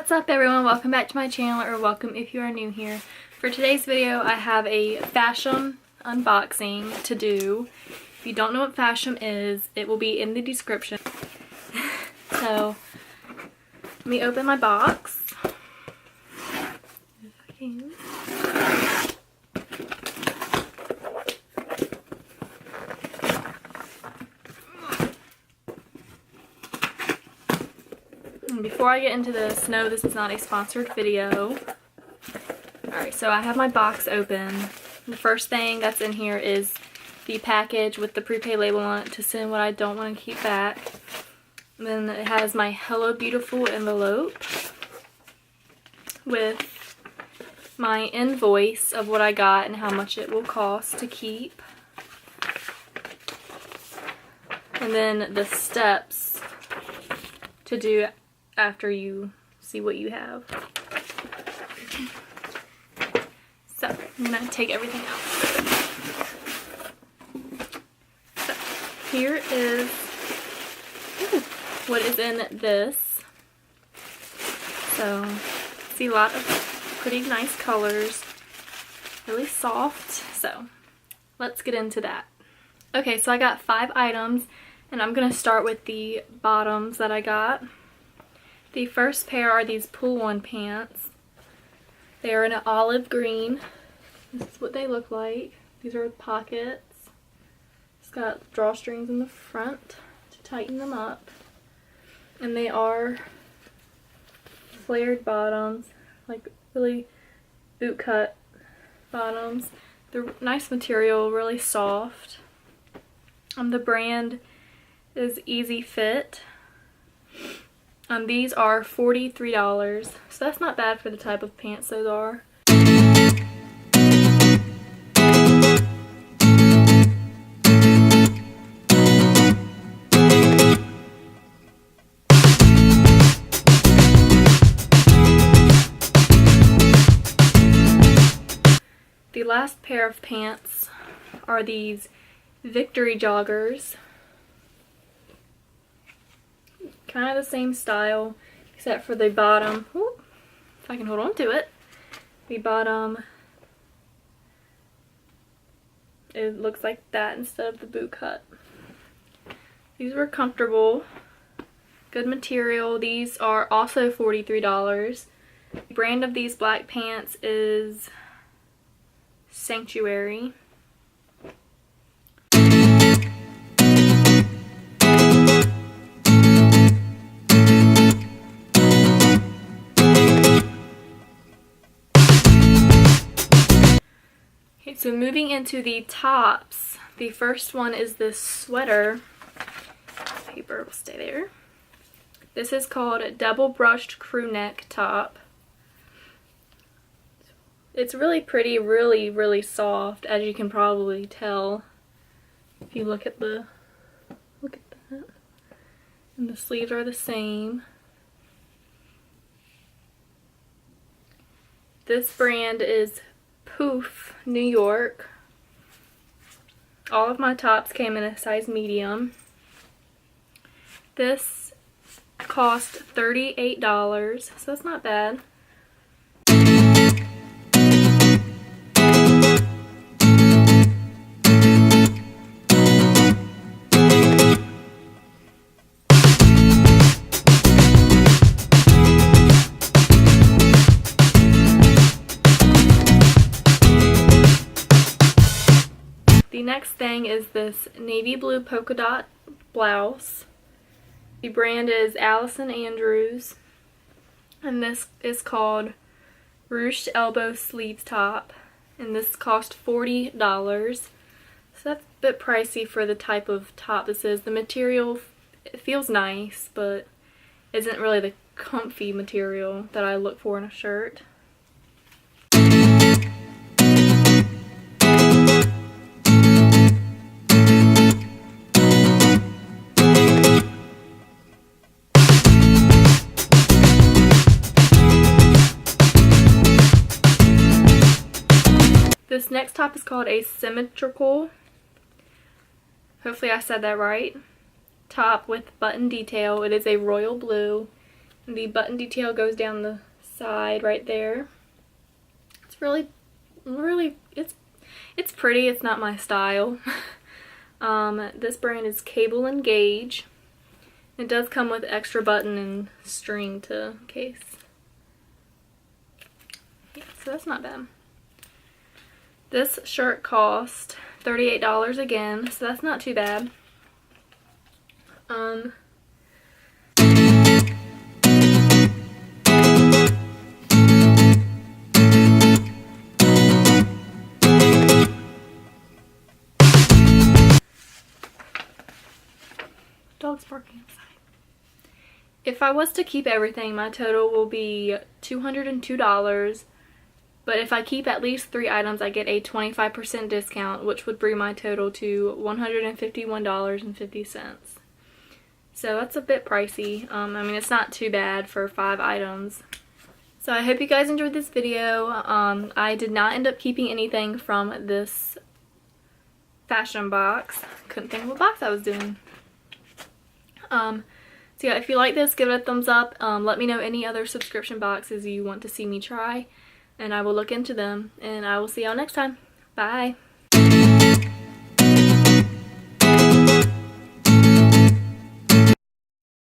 What's up everyone? Welcome back to my channel, or welcome if you are new here. For today's video I have a Fashom unboxing to do. If you don't know what Fashom is, it will be in the description. So let me open my box. If I can. Before I get into this, no, this is not a sponsored video. Alright, so I have my box open. The first thing that's in here is the package with the prepaid label on it to send what I don't want to keep back. And then it has my Hello Beautiful envelope with my invoice of what I got and how much it will cost to keep. And then the steps to do after you see what you have. So I'm gonna take everything out. So here is what is in this. So see a lot of pretty nice colors, really soft. So let's get into that. Okay, so I got 5 items and I'm gonna start with the bottoms that I got. The first pair are these pull-on pants. They are in an olive green. This is what they look like. These are pockets. It's got drawstrings in the front to tighten them up. And they are flared bottoms, like really boot cut bottoms. They're nice material, really soft. The brand is Easy Fit. These are $43, so that's not bad for the type of pants those are. The last pair of pants are these Victory joggers. Kind of the same style, except for the bottom. Ooh, if I can hold on to it. The bottom, it looks like that instead of the boot cut. These were comfortable, good material. These are also $43. The brand of these black pants is Sanctuary. Okay, so moving into the tops, the first one is this sweater. Paper will stay there. This is called Double Brushed Crew Neck Top. It's really pretty, really soft, as you can probably tell if you look at that. And the sleeves are the same. This brand is Poof, New York. All of my tops came in a size medium. This cost $38, so that's not bad. The next thing is this navy blue polka dot blouse. The brand is Allison Andrews, and this is called Ruched Elbow Sleeves Top, and this cost $40. So that's a bit pricey for the type of top this is. The material, it feels nice, but isn't really the comfy material that I look for in a shirt. This next top is called a symmetrical, hopefully I said that right, top with button detail. It is a royal blue The button detail goes down the side right there. It's really it's pretty. It's not my style. This brand is Cable and Gauge. It does come with extra button and string to case. Yeah, so that's not bad. This shirt cost $38 again, so that's not too bad. Dog's barking outside. If I was to keep everything, my total will be $202. But if I keep at least 3 items, I get a 25% discount, which would bring my total to $151.50. So that's a bit pricey. I mean, it's not too bad for 5 items. So I hope you guys enjoyed this video. I did not end up keeping anything from this Fashom box. Couldn't think of what box I was doing. So yeah, if you like this, give it a thumbs up. Let me know any other subscription boxes you want to see me try, and I will look into them. And I will see y'all next time. Bye.